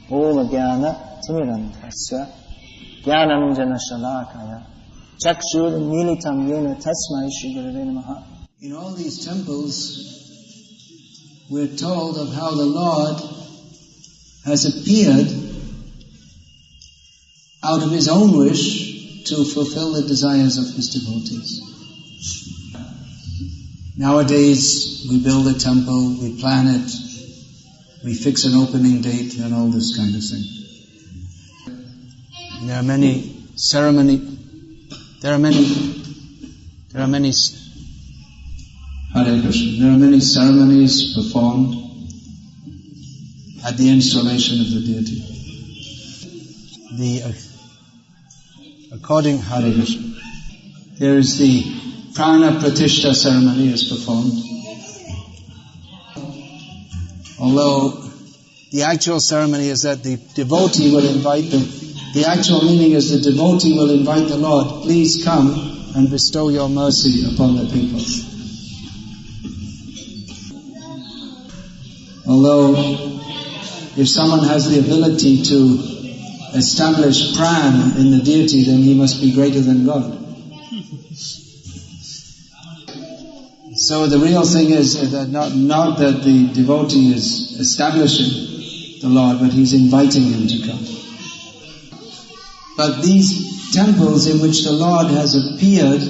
Om Jnana Timirantasya Jnananjana Shalakaya Chakshur Militam Yena Tasmai Shri Gurave Namaha. In all these temples, we're told of how the Lord has appeared out of His own wish to fulfill the desires of His devotees. Nowadays, we build a temple, we plan it, we fix an opening date and all this kind of thing. And there are many Hare Krishna. There are many ceremonies performed at the installation of the deity. According Hare Krishna, there is the Prana Pratishta ceremony is performed. Although the actual ceremony is that the devotee will invite the actual meaning is the devotee will invite the Lord, please come and bestow your mercy upon the people. Although, if someone has the ability to establish pran in the deity, then he must be greater than God. So the real thing is that not that the devotee is establishing the Lord, but he's inviting him to come. But these temples in which the Lord has appeared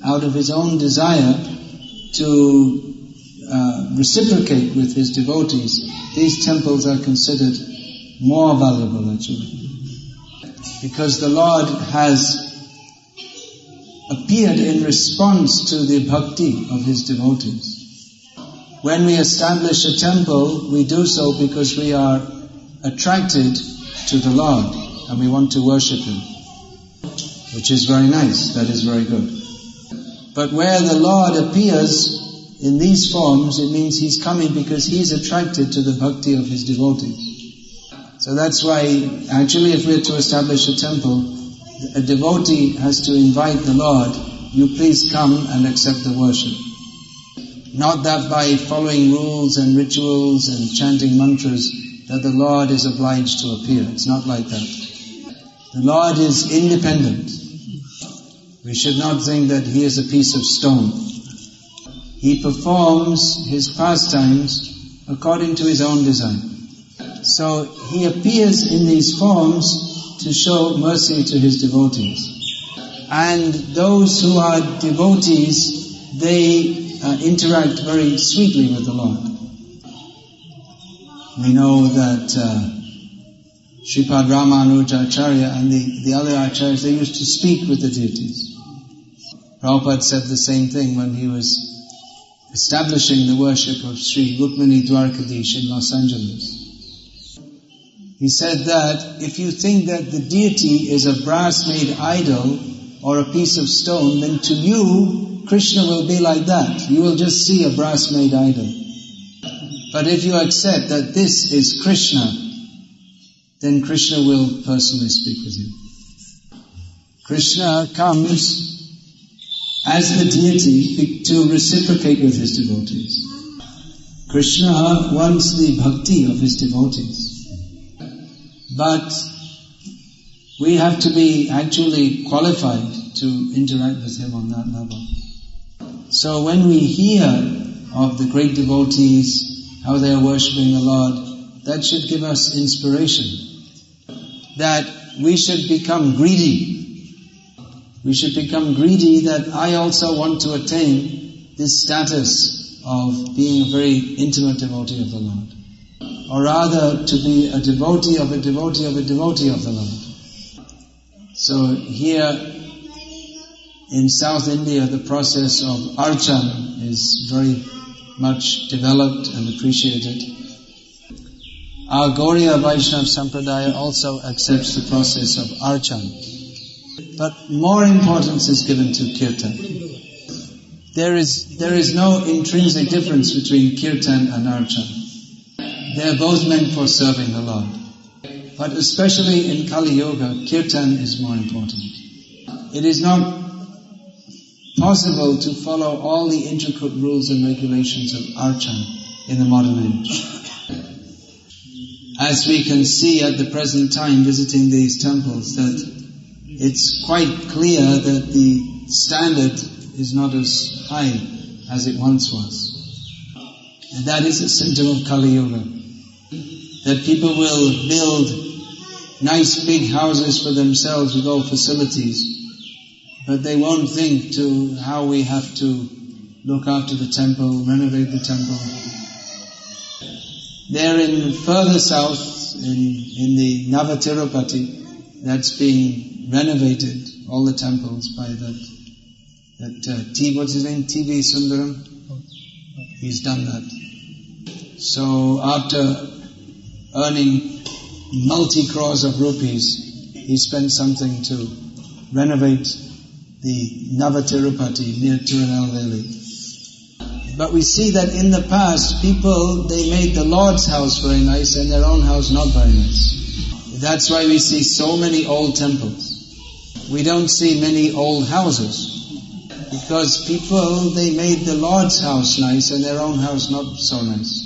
out of His own desire to reciprocate with His devotees, these temples are considered more valuable actually. Because the Lord has appeared in response to the bhakti of His devotees. When we establish a temple, we do so because we are attracted to the Lord and we want to worship Him, which is very nice, that is very good. But where the Lord appears in these forms, it means He's coming because He's attracted to the bhakti of His devotees. So that's why, actually, if we're to establish a temple, a devotee has to invite the Lord, you please come and accept the worship. Not that by following rules and rituals and chanting mantras that the Lord is obliged to appear. It's not like that. The Lord is independent. We should not think that He is a piece of stone. He performs His pastimes according to His own design. So He appears in these forms to show mercy to His devotees. And those who are devotees, they interact very sweetly with the Lord. We know that Sripad Ramanuja Acharya and the other acharyas, they used to speak with the deities. Prabhupada said the same thing when he was establishing the worship of Sri Rukmini Dwarkadish in Los Angeles. He said that if you think that the deity is a brass-made idol or a piece of stone, then to you, Krishna will be like that. You will just see a brass-made idol. But if you accept that this is Krishna, then Krishna will personally speak with you. Krishna comes as the deity to reciprocate with His devotees. Krishna wants the bhakti of His devotees. But we have to be actually qualified to interact with Him on that level. So when we hear of the great devotees, how they are worshipping the Lord, that should give us inspiration. That we should become greedy. We should become greedy that I also want to attain this status of being a very intimate devotee of the Lord. Or rather, to be a devotee of a devotee of a devotee of the Lord. So here in South India, the process of archan is very much developed and appreciated. Our Gauriya Vaishnava Sampradaya also accepts the process of archan. But more importance is given to kirtan. There is no intrinsic difference between kirtan and archan. They are both meant for serving the Lord. But especially in Kali Yoga, kirtan is more important. It is not possible to follow all the intricate rules and regulations of archan in the modern age. as we can see at the present time visiting these temples, that it's quite clear that the standard is not as high as it once was. And that is a symptom of Kali Yuga. That people will build nice big houses for themselves with all facilities, but they won't think to how we have to look after the temple, renovate the temple. There in further south, in the Navatirupati, that's being renovated, all the temples by what's his name? T.V. Sundaram? He's done that. So after earning multi-crores of rupees, he spent something to renovate the Navatirupati near Tirunelveli. But we see that in the past, people, they made the Lord's house very nice and their own house not very nice. That's why we see so many old temples. We don't see many old houses. Because people, they made the Lord's house nice and their own house not so nice.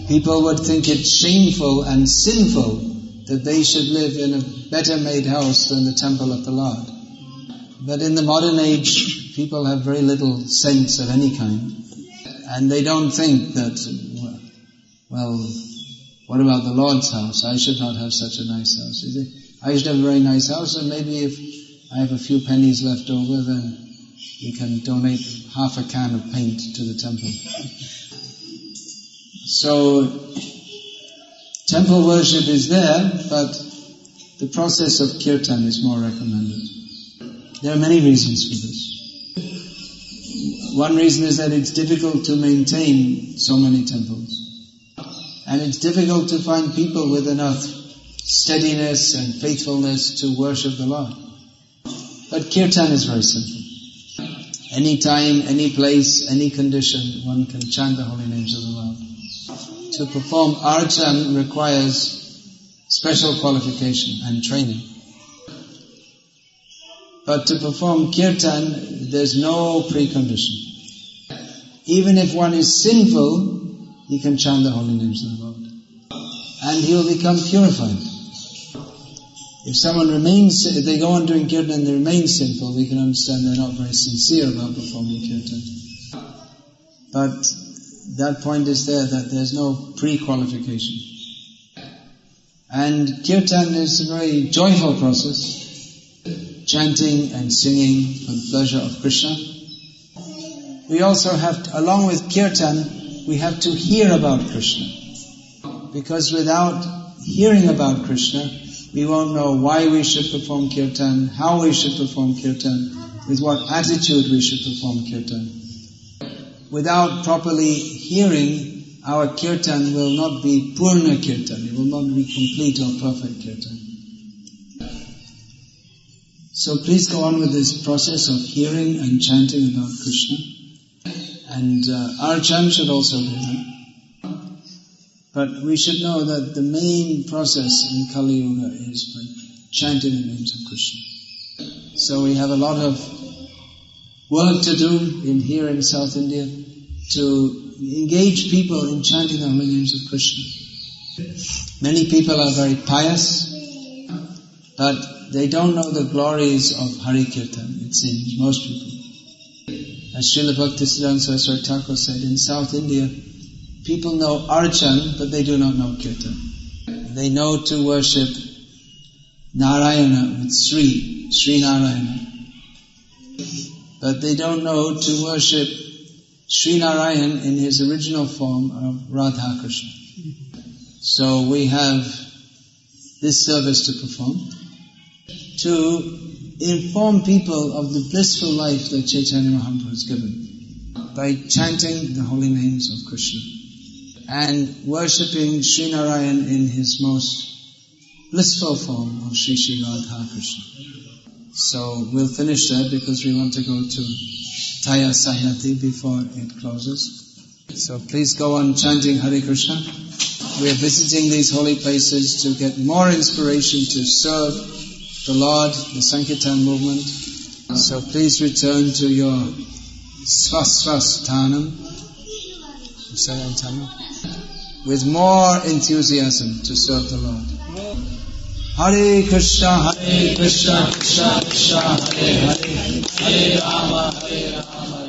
People would think it shameful and sinful that they should live in a better made house than the temple of the Lord. But in the modern age, people have very little sense of any kind. And they don't think that, well, what about the Lord's house? I should not have such a nice house. I should have a very nice house, and maybe if I have a few pennies left over, then we can donate half a can of paint to the temple. So, temple worship is there, but the process of kirtan is more recommended. There are many reasons for this. One reason is that it's difficult to maintain so many temples. And it's difficult to find people with enough steadiness and faithfulness to worship the Lord. But kirtan is very simple. Any time, any place, any condition, one can chant the holy names of the Lord. To perform archan requires special qualification and training. But to perform kirtan, there's no precondition. Even if one is sinful, he can chant the holy names of the Lord. And he will become purified. If they go on doing kirtan and they remain sinful, we can understand they're not very sincere about performing kirtan. But that point is there, that there's no pre-qualification. And kirtan is a very joyful process. Chanting and singing for the pleasure of Krishna. We also have to, along with kirtan, we have to hear about Krishna. Because without hearing about Krishna, we won't know why we should perform kirtan, how we should perform kirtan, with what attitude we should perform kirtan. Without properly hearing, our kirtan will not be purna kirtan, it will not be complete or perfect kirtan. So please go on with this process of hearing and chanting about Krishna. And archan should also be there. But we should know that the main process in Kali Yuga is by chanting the names of Krishna. So we have a lot of work to do here in South India to engage people in chanting the holy names of Krishna. Many people are very pious, but they don't know the glories of Hari Kirtan, it seems, most people. As Srila Bhakti Saraswati Thakur said, in South India, people know archan, but they do not know kirtan. They know to worship Narayana with Sri Narayana. But they don't know to worship Sri Narayan in his original form of Radha Krishna. So we have this service to perform, to inform people of the blissful life that Chaitanya Mahaprabhu has given by chanting the holy names of Krishna and worshipping Sri Narayan in his most blissful form of Shri Radha Krishna. So we'll finish there because we want to go to Taya Sahyati before it closes. So please go on chanting Hare Krishna. We are visiting these holy places to get more inspiration to serve the Lord, the Sankirtan movement. So please return to your Svasvasthanam. You say that in Tamil? with more enthusiasm to serve the Lord. Hare Krishna, Krishna Krishna, Hare Hare, Hare Rama, Rama